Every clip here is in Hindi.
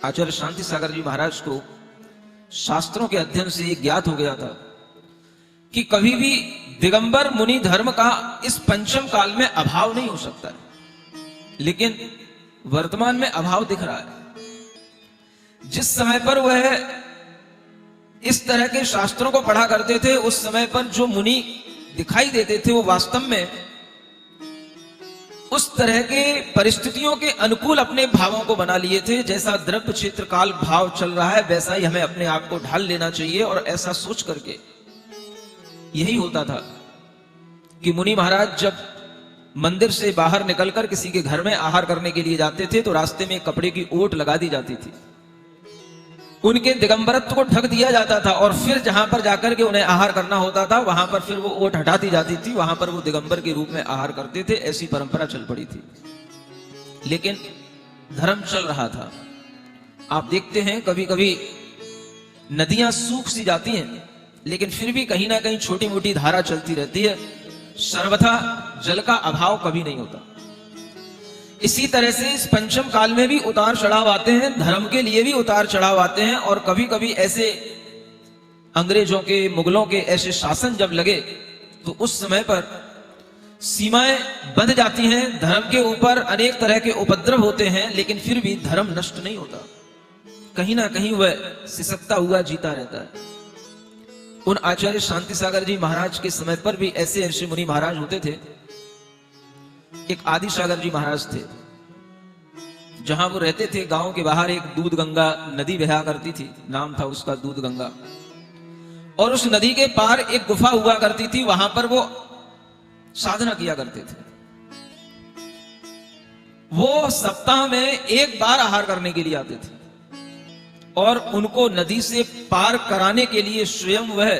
आचार्य शांति सागर जी महाराज को शास्त्रों के अध्ययन से ज्ञात हो गया था कि कभी भी दिगंबर मुनि धर्म का इस पंचम काल में अभाव नहीं हो सकता है, लेकिन वर्तमान में अभाव दिख रहा है। जिस समय पर वह इस तरह के शास्त्रों को पढ़ा करते थे, उस समय पर जो मुनि दिखाई देते थे वो वास्तव में उस तरह के परिस्थितियों के अनुकूल अपने भावों को बना लिए थे। जैसा द्रव्य क्षेत्र काल भाव चल रहा है, वैसा ही हमें अपने आप को ढाल लेना चाहिए। और ऐसा सोच करके यही होता था कि मुनि महाराज जब मंदिर से बाहर निकलकर किसी के घर में आहार करने के लिए जाते थे तो रास्ते में कपड़े की ओट लगा दी जाती थी, उनके दिगंबरत्व को ढक दिया जाता था, और फिर जहां पर जाकर के उन्हें आहार करना होता था वहां पर फिर वो ओट हटा दी जाती थी, वहां पर वो दिगंबर के रूप में आहार करते थे। ऐसी परंपरा चल पड़ी थी, लेकिन धर्म चल रहा था। आप देखते हैं कभी कभी नदियां सूख सी जाती हैं, लेकिन फिर भी कहीं ना कहीं छोटी मोटी धारा चलती रहती है। सर्वथा जल का अभाव कभी नहीं होता। इसी तरह से इस पंचम काल में भी उतार चढ़ाव आते हैं, धर्म के लिए भी उतार चढ़ाव आते हैं। और कभी कभी ऐसे अंग्रेजों के, मुगलों के ऐसे शासन जब लगे तो उस समय पर सीमाएं बंध जाती हैं, धर्म के ऊपर अनेक तरह के उपद्रव होते हैं, लेकिन फिर भी धर्म नष्ट नहीं होता, कहीं ना कहीं वह सिसकता हुआ जीता रहता है। उन आचार्य शांति सागर जी महाराज के समय पर भी ऐसे ऐसे मुनि महाराज होते थे। एक आदि सागर जी महाराज थे, जहां वो रहते थे गांव के बाहर एक दूध गंगा नदी बहा करती थी, नाम था उसका दूध गंगा। और उस नदी के पार एक गुफा हुआ करती थी, वहां पर वो साधना किया करते थे। वो सप्ताह में एक बार आहार करने के लिए आते थे, और उनको नदी से पार कराने के लिए स्वयं वह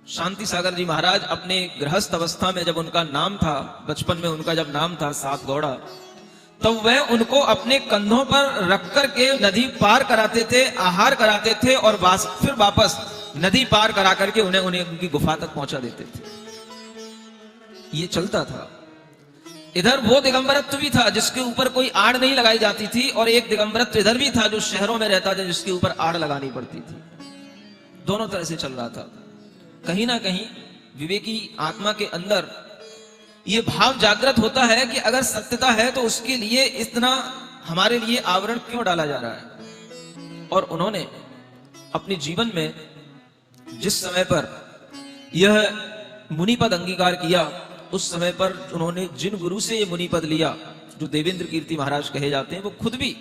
शांति सागर जी महाराज अपने गृहस्थ अवस्था में, जब उनका नाम था, बचपन में उनका जब नाम था सात गौड़ा, तब वह उनको अपने कंधों पर रख करके नदी पार कराते थे, आहार कराते थे, और फिर वापस नदी पार करा करके उन्हें उनकी गुफा तक पहुंचा देते थे। ये चलता था। इधर वो दिगंबरत्व भी था जिसके ऊपर कोई आड़ नहीं लगाई जाती थी, और एक दिगंबरत्व इधर भी था जो शहरों में रहता था, जिसके ऊपर आड़ लगानी पड़ती थी। दोनों तरह से चल रहा था। कहीं ना कहीं विवेकी आत्मा के अंदर यह भाव जागृत होता है कि अगर सत्यता है तो उसके लिए इतना हमारे लिए आवरण क्यों डाला जा रहा है। और उन्होंने अपने जीवन में जिस समय पर यह मुनिपद अंगीकार किया, उस समय पर उन्होंने जिन गुरु से ये मुनिपद लिया, जो देवेंद्र कीर्ति महाराज कहे जाते हैं, वो खुद भी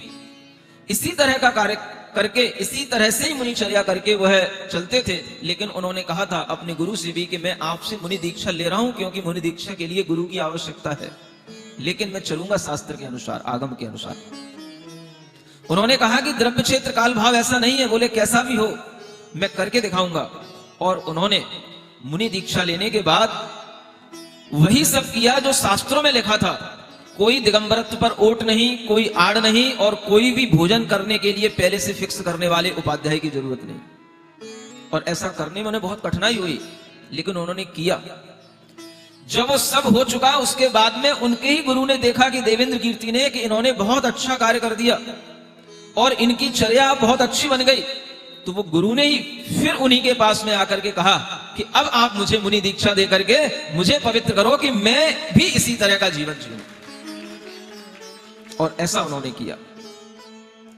इसी तरह का कार्य करके, इसी तरह से ही मुनिचर्या करके वह चलते थे। लेकिन उन्होंने कहा था अपने गुरु से भी कि मैं आपसे मुनि दीक्षा ले रहा हूं, क्योंकि मुनि दीक्षा के लिए गुरु की आवश्यकता है, लेकिन मैं चलूंगा शास्त्र के अनुसार, आगम के अनुसार। उन्होंने कहा कि द्रव्य क्षेत्र काल भाव ऐसा नहीं है। बोले कैसा भी हो मैं करके दिखाऊंगा। और उन्होंने मुनि दीक्षा लेने के बाद वही सब किया जो शास्त्रों में लिखा था। कोई दिगंबरत्व पर ओट नहीं, कोई आड़ नहीं, और कोई भी भोजन करने के लिए पहले से फिक्स करने वाले उपाध्याय की जरूरत नहीं। और ऐसा करने में उन्हें बहुत कठिनाई हुई, लेकिन उन्होंने किया। जब वो सब हो चुका, उसके बाद में उनके ही गुरु ने देखा कि देवेंद्र कीर्ति ने, कि इन्होंने बहुत अच्छा कार्य कर दिया और इनकी चर्या बहुत अच्छी बन गई। तो वो गुरु ने ही फिर उन्हीं के पास में आकर के कहा कि अब आप मुझे मुनि दीक्षा दे करके मुझे पवित्र करो कि मैं भी इसी तरह का जीवन जीऊं। और ऐसा उन्होंने किया।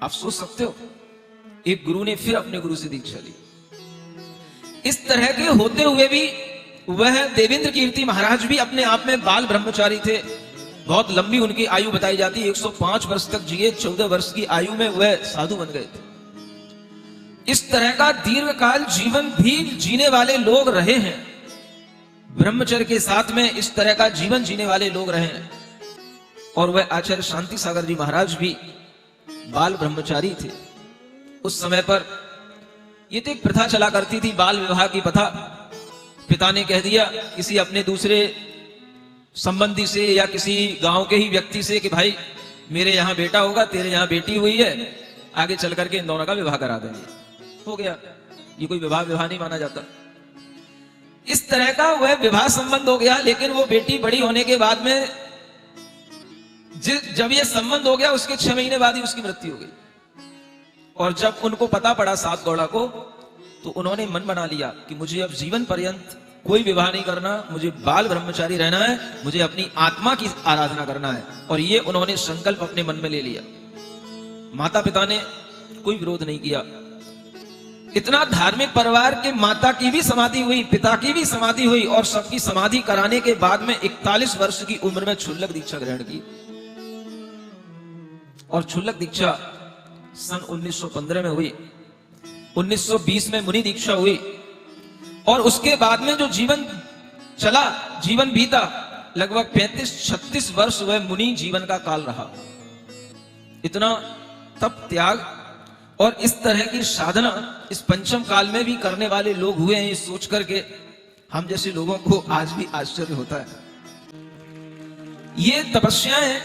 आप सोच सकते हो, एक गुरु ने फिर अपने गुरु से दीक्षा ली। इस तरह के होते हुए भी वह देवेंद्र कीर्ति महाराज भी अपने आप में बाल ब्रह्मचारी थे। बहुत लंबी उनकी आयु बताई जाती है, 105 वर्ष तक जिए। 14 वर्ष की आयु में वह साधु बन गए थे। इस तरह का दीर्घकाल जीवन भी जीने वाले लोग रहे हैं। ब्रह्मचर्य के साथ में इस तरह का जीवन जीने वाले लोग रहे हैं। और वह आचार्य शांति सागर जी महाराज भी बाल ब्रह्मचारी थे। उस समय पर यह तो एक प्रथा चला करती थी, बाल विवाह की प्रथा। पिता ने कह दिया किसी अपने दूसरे संबंधी से या किसी गांव के ही व्यक्ति से कि भाई मेरे यहां बेटा होगा, तेरे यहां बेटी हुई है, आगे चल करके इन दोनों का विवाह करा देंगे। हो गया। ये कोई विवाह नहीं माना जाता। इस तरह का वह विवाह संबंध हो गया। लेकिन वो बेटी बड़ी होने के बाद में जब ये संबंध हो गया, उसके 6 महीने बाद ही उसकी मृत्यु हो गई। और जब उनको पता पड़ा सात गौड़ा को, तो उन्होंने मन बना लिया कि मुझे अब जीवन पर्यंत कोई विवाह नहीं करना, मुझे बाल ब्रह्मचारी रहना है, मुझे अपनी आत्मा की आराधना करना है। और ये उन्होंने संकल्प अपने मन में ले लिया। माता पिता ने कोई विरोध नहीं किया। इतना धार्मिक परिवार के माता की भी समाधि हुई, पिता की भी समाधि हुई, और सबकी समाधि कराने के बाद में 41 वर्ष की उम्र में क्षुल्लक दीक्षा ग्रहण की। और क्षुल्लक दीक्षा सन 1915 में हुई। 1920 में मुनि दीक्षा हुई। और उसके बाद में जो जीवन चला, जीवन बीता, लगभग 35-36 वर्ष वह मुनि जीवन का काल रहा। इतना तप त्याग और इस तरह की साधना इस पंचम काल में भी करने वाले लोग हुए हैं, ये सोच करके हम जैसे लोगों को आज भी आश्चर्य होता है। ये तपस्याएं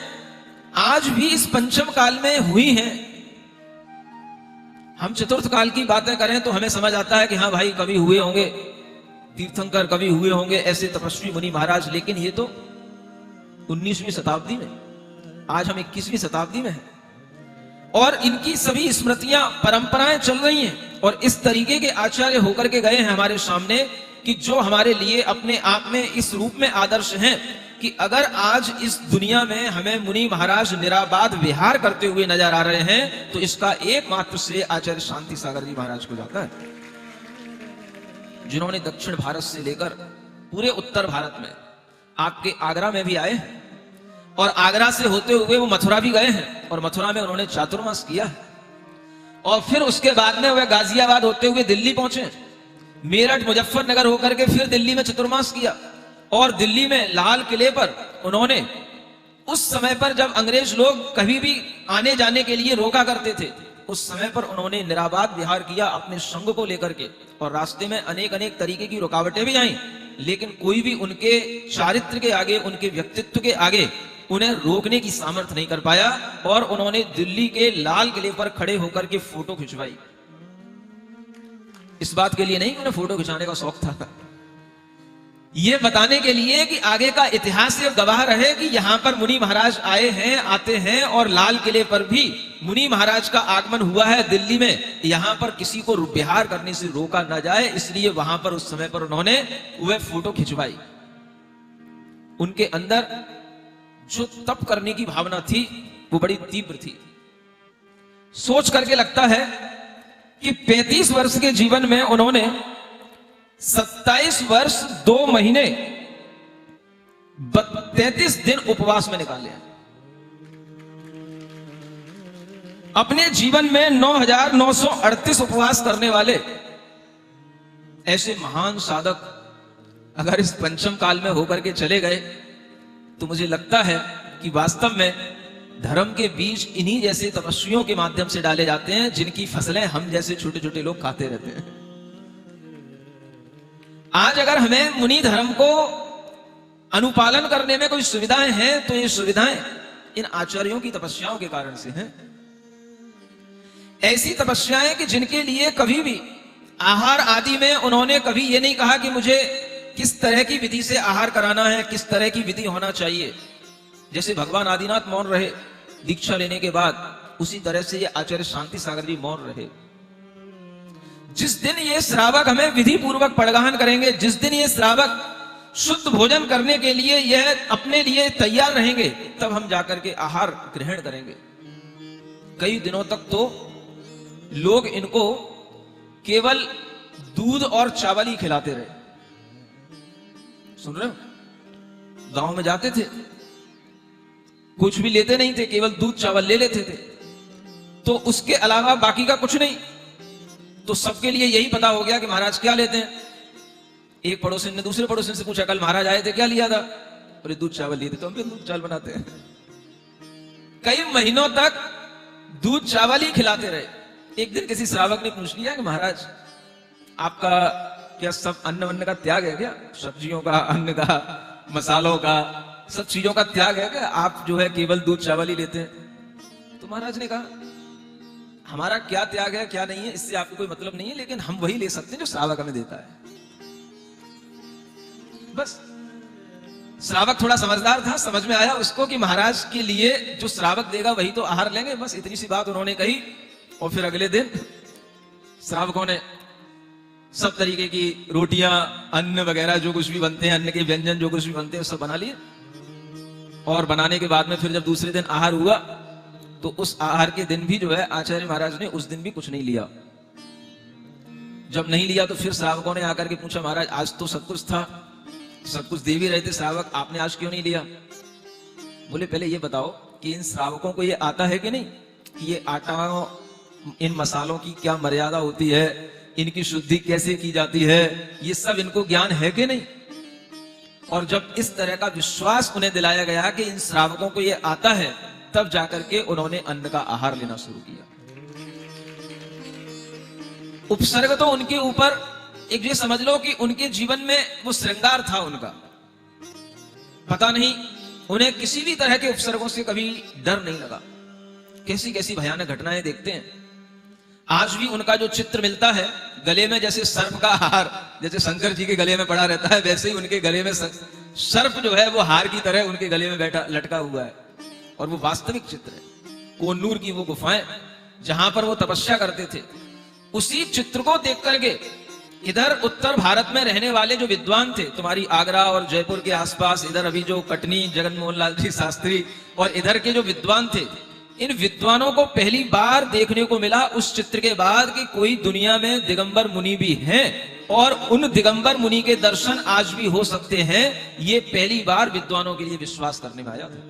आज भी इस पंचम काल में हुई हैं। हम चतुर्थ काल की बातें करें तो हमें समझ आता है कि हाँ भाई, कभी हुए होंगे तीर्थंकर, कभी हुए होंगे ऐसे तपस्वी मुनि महाराज, लेकिन ये तो 19वीं शताब्दी में, आज हम 21वीं शताब्दी में हैं और इनकी सभी स्मृतियां, परंपराएं चल रही हैं। और इस तरीके के आचार्य होकर के गए हैं हमारे सामने कि जो हमारे लिए अपने आप में इस रूप में आदर्श हैं कि अगर आज इस दुनिया में हमें मुनि महाराज निराबाद विहार करते हुए नजर आ रहे हैं, तो इसका एकमात्र श्रेय आचार्य शांति सागर जी महाराज को जाता है, जिन्होंने दक्षिण भारत से लेकर पूरे उत्तर भारत में, आपके आगरा में भी आए हैं और आगरा से होते हुए वो मथुरा भी गए हैं और मथुरा में उन्होंने चातुर्मास किया है। और फिर उसके बाद में वह गाजियाबाद होते हुए दिल्ली पहुंचे, मेरठ मुजफ्फरनगर होकर के फिर दिल्ली में चतुर्मास किया। और दिल्ली में लाल किले पर उन्होंने, उस समय पर जब अंग्रेज लोग कभी भी आने जाने के लिए रोका करते थे, उस समय पर उन्होंने निराबाद विहार किया अपने संघ को लेकर के। और रास्ते में अनेक अनेक तरीके की रुकावटें भी आईं, लेकिन कोई भी उनके चारित्र के आगे, उनके व्यक्तित्व के आगे उन्हें रोकने की सामर्थ्य नहीं कर पाया। और उन्होंने दिल्ली के लाल किले पर खड़े होकर के फोटो खिंचवाई। इस बात के लिए नहीं कि उन्हें फोटो खिंचाने का शौक था, यह बताने के लिए कि आगे का इतिहास ये गवाह रहे कि यहां पर मुनि महाराज आए हैं, आते हैं। और लाल किले पर भी मुनि महाराज का आगमन हुआ है दिल्ली में। यहां पर किसी को विहार करने से रोका ना जाए, इसलिए वहां पर उस समय पर उन्होंने वह फोटो खिंचवाई। उनके अंदर जो तप करने की भावना थी वो बड़ी तीव्र थी। सोच करके लगता है कि 35 वर्ष के जीवन में उन्होंने 27 वर्ष 2 महीने 33 दिन उपवास में निकाले। अपने जीवन में 9,938 उपवास करने वाले ऐसे महान साधक अगर इस पंचम काल में होकर के चले गए, तो मुझे लगता है कि वास्तव में धर्म के बीज इन्हीं जैसे तपस्वियों के माध्यम से डाले जाते हैं, जिनकी फसलें हम जैसे छोटे छोटे लोग खाते रहते हैं। आज अगर हमें मुनि धर्म को अनुपालन करने में कोई सुविधाएं हैं, तो ये सुविधाएं इन आचार्यों की तपस्याओं के कारण से हैं। ऐसी तपस्याएं कि जिनके लिए कभी भी आहार आदि में उन्होंने कभी ये नहीं कहा कि मुझे किस तरह की विधि से आहार कराना है, किस तरह की विधि होना चाहिए। जैसे भगवान आदिनाथ मौन रहे दीक्षा लेने के बाद, उसी तरह से ये आचार्य शांति सागर जी मौन रहे। जिस दिन ये श्रावक हमें विधि पूर्वक पड़गाहन करेंगे, जिस दिन ये श्रावक शुद्ध भोजन करने के लिए यह अपने लिए तैयार रहेंगे, तब हम जाकर के आहार ग्रहण करेंगे। कई दिनों तक तो लोग इनको केवल दूध और चावल ही खिलाते रहे। सुन रहे हो? गांव में जाते थे, कुछ भी लेते नहीं थे, केवल दूध चावल ले लेते थे, तो उसके अलावा बाकी का कुछ नहीं। तो सबके लिए यही पता हो गया कि महाराज क्या लेते हैं। एक पड़ोसी ने दूसरे पड़ोसी से पूछा, कल महाराज आए थे, क्या लिया था? और दूध चावल लिए थे, तो हम भी दूध चावल बनाते हैं। कई महीनों तक दूध चावल ही खिलाते रहे। एक दिन किसी श्रावक ने पूछ लिया कि महाराज आपका क्या सब अन्न वन्न का त्याग है क्या? सब्जियों का, अन्न का, मसालों का, सब चीजों का त्याग है क्या? आप जो है केवल दूध चावल ही लेते हैं। तो महाराज ने कहा, हमारा क्या त्याग है क्या नहीं है इससे आपको कोई मतलब नहीं है, लेकिन हम वही ले सकते हैं जो श्रावक हमें देता है। बस श्रावक थोड़ा समझदार था, समझ में आया उसको कि महाराज के लिए जो श्रावक देगा वही तो आहार लेंगे। बस इतनी सी बात उन्होंने कही और फिर अगले दिन श्रावकों ने सब तरीके की रोटियां, अन्न वगैरह जो कुछ भी बनते हैं, अन्न के व्यंजन जो कुछ भी बनते हैं सब बना लिए। और बनाने के बाद में फिर जब दूसरे दिन आहार हुआ तो उस आहार के दिन भी जो है आचार्य महाराज ने उस दिन भी कुछ नहीं लिया। जब नहीं लिया तो फिर श्रावकों ने आकर के पूछा, महाराज आज तो सब कुछ था, सब कुछ दे भी रहे थे श्रावक, आपने आज क्यों नहीं लिया? बोले पहले ये बताओ कि इन श्रावकों को ये आता है कि नहीं कि ये आटा, इन मसालों की क्या मर्यादा होती है, इनकी शुद्धि कैसे की जाती है, ये सब इनको ज्ञान है कि नहीं? और जब इस तरह का विश्वास उन्हें दिलाया गया कि इन श्रावकों को ये आता है, तब जाकर के उन्होंने अन्न का आहार लेना शुरू किया। उपसर्ग तो उनके ऊपर, एक ये समझ लो कि उनके जीवन में वो श्रृंगार था उनका। पता नहीं उन्हें किसी भी तरह के उपसर्गों से कभी डर नहीं लगा। कैसी कैसी भयानक घटनाएं देखते हैं। आज भी उनका जो चित्र मिलता है गले में, जैसे सर्प का हार जैसे शंकर जी के गले में पड़ा रहता है, वैसे ही उनके गले में सर्प जो है वो हार की तरह उनके गले में बैठा लटका हुआ है। और वो वास्तविक चित्र है। कोन्नूर की वो गुफाएं जहां पर वो तपस्या करते थे, उसी चित्र को देख करके इधर उत्तर भारत में रहने वाले जो विद्वान थे, तुम्हारी आगरा और जयपुर के आसपास, इधर अभी जो कटनी जगन मोहन लाल जी शास्त्री और इधर के जो विद्वान थे, इन विद्वानों को पहली बार देखने को मिला उस चित्र के बाद कि कोई दुनिया में दिगंबर मुनि भी हैं और उन दिगंबर मुनि के दर्शन आज भी हो सकते हैं। ये पहली बार विद्वानों के लिए विश्वास करने में आया था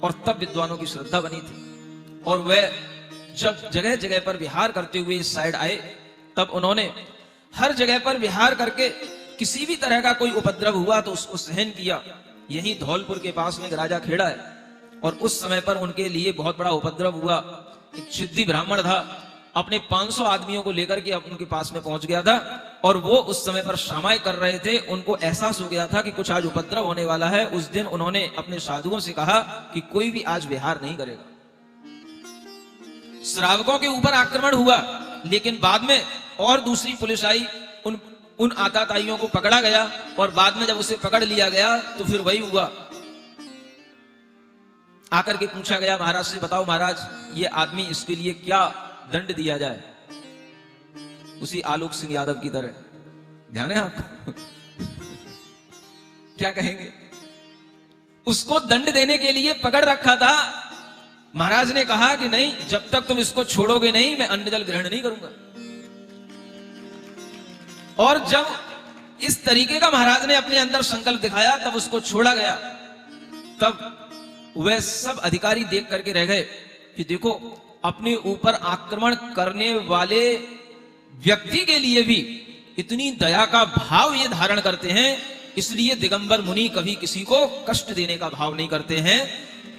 और तब विद्वानों की श्रद्धा बनी थी। और वह जब जगह जगह पर विहार करते हुए इस साइड आए, तब उन्होंने हर जगह पर विहार करके किसी भी तरह का कोई उपद्रव हुआ तो उसको सहन किया। यही धौलपुर के पास में एक राजा खेड़ा है और उस समय पर उनके लिए बहुत बड़ा उपद्रव हुआ। एक सिद्धि ब्राह्मण था, अपने 500 आदमियों को लेकर के उनके पास में पहुंच गया था और वो उस समय पर शामाय कर रहे थे। उनको एहसास हो गया था कि कुछ आज उपद्रव होने वाला है। उस दिन उन्होंने अपने साधुओं से कहा कि कोई भी आज विहार नहीं करेगा। श्रावकों के ऊपर आक्रमण हुआ, लेकिन बाद में और दूसरी पुलिस आई, उन आताताइयों को पकड़ा गया और बाद में जब उसे पकड़ लिया गया तो फिर वही हुआ। आकर के पूछा गया महाराज से, बताओ महाराज ये आदमी, इसके लिए क्या दंड दिया जाए? उसी आलोक सिंह यादव की तरह, ध्यान है आपको? क्या कहेंगे? उसको दंड देने के लिए पकड़ रखा था। महाराज ने कहा कि नहीं, जब तक तुम इसको छोड़ोगे नहीं मैं अन्न जल ग्रहण नहीं करूंगा। और जब इस तरीके का महाराज ने अपने अंदर संकल्प दिखाया तब उसको छोड़ा गया। तब वह सब अधिकारी देख करके रह गए कि देखो, अपने ऊपर आक्रमण करने वाले व्यक्ति के लिए भी इतनी दया का भाव ये धारण करते हैं। इसलिए दिगंबर मुनि कभी किसी को कष्ट देने का भाव नहीं करते हैं।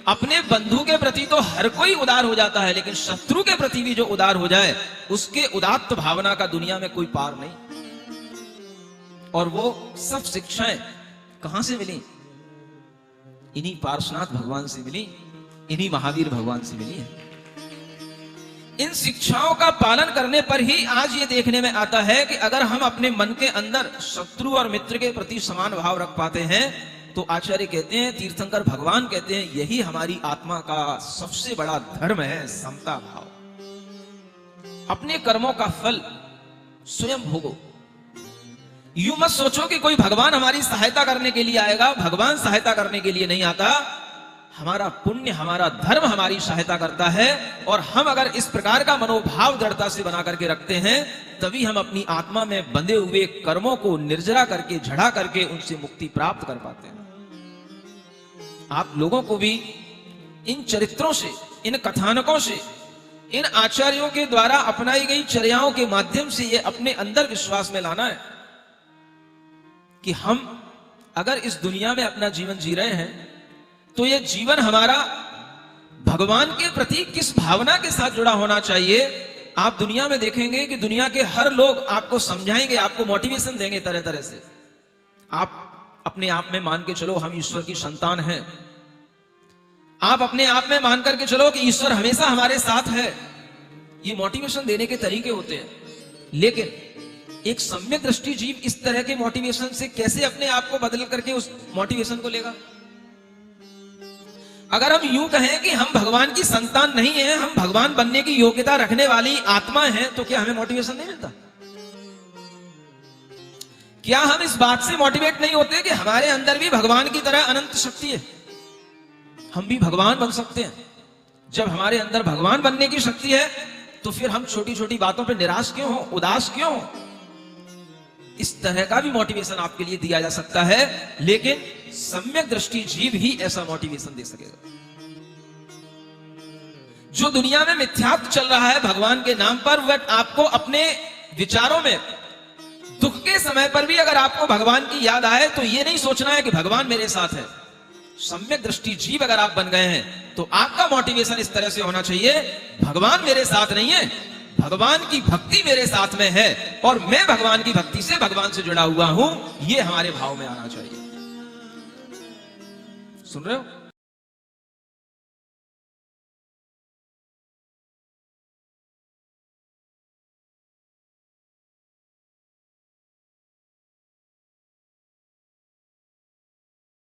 अपने बंधु के प्रति तो हर कोई उदार हो जाता है, लेकिन शत्रु के प्रति भी जो उदार हो जाए, उसके उदात्त भावना का दुनिया में कोई पार नहीं। और वो सब शिक्षाएं कहां से मिली? इन्हीं पार्श्वनाथ भगवान से मिली, इन्हीं महावीर भगवान से मिली है। इन शिक्षाओं का पालन करने पर ही आज ये देखने में आता है कि अगर हम अपने मन के अंदर शत्रु और मित्र के प्रति समान भाव रख पाते हैं तो आचार्य कहते हैं, तीर्थंकर भगवान कहते हैं, यही हमारी आत्मा का सबसे बड़ा धर्म है, समता भाव। अपने कर्मों का फल स्वयं भोगो। यूं मत सोचो कि कोई भगवान हमारी सहायता करने के लिए आएगा। भगवान सहायता करने के लिए नहीं आता, हमारा पुण्य, हमारा धर्म हमारी सहायता करता है। और हम अगर इस प्रकार का मनोभाव दृढ़ता से बना करके रखते हैं, तभी हम अपनी आत्मा में बंधे हुए कर्मों को निर्जरा करके, झड़ा करके उनसे मुक्ति प्राप्त कर पाते हैं। आप लोगों को भी इन चरित्रों से, इन कथानकों से, इन आचार्यों के द्वारा अपनाई गई चर्याओं के माध्यम से ये अपने अंदर विश्वास में लाना है कि हम अगर इस दुनिया में अपना जीवन जी रहे हैं तो ये जीवन हमारा भगवान के प्रति किस भावना के साथ जुड़ा होना चाहिए। आप दुनिया में देखेंगे कि दुनिया के हर लोग आपको समझाएंगे, आपको मोटिवेशन देंगे तरह तरह से। आप अपने आप में मान के चलो हम ईश्वर की संतान हैं। आप अपने आप में मान करके चलो कि ईश्वर हमेशा हमारे साथ है। ये मोटिवेशन देने के तरीके होते हैं। लेकिन एक सम्यक दृष्टि जीव इस तरह के मोटिवेशन से कैसे अपने आप को बदल करके उस मोटिवेशन को लेगा? अगर हम यूं कहें कि हम भगवान की संतान नहीं हैं, हम भगवान बनने की योग्यता रखने वाली आत्मा हैं, तो क्या हमें मोटिवेशन नहीं मिलता? क्या हम इस बात से मोटिवेट नहीं होते कि हमारे अंदर भी भगवान की तरह अनंत शक्ति है, हम भी भगवान बन सकते हैं? जब हमारे अंदर भगवान बनने की शक्ति है तो फिर हम छोटी छोटी बातों पर निराश क्यों हो, उदास क्यों हो? इस तरह का भी मोटिवेशन आपके लिए दिया जा सकता है, लेकिन सम्यक दृष्टि जीव ही ऐसा मोटिवेशन दे सकेगा। जो दुनिया में मिथ्यात्व चल रहा है भगवान के नाम पर, वह आपको अपने विचारों में दुख के समय पर भी अगर आपको भगवान की याद आए तो यह नहीं सोचना है कि भगवान मेरे साथ है। सम्यक दृष्टि जीव अगर आप बन गए हैं तो आपका मोटिवेशन इस तरह से होना चाहिए, भगवान मेरे साथ नहीं है, भगवान की भक्ति मेरे साथ में है और मैं भगवान की भक्ति से, भगवान से जुड़ा हुआ हूं। यह हमारे भाव में आना चाहिए। सुन रहे हो?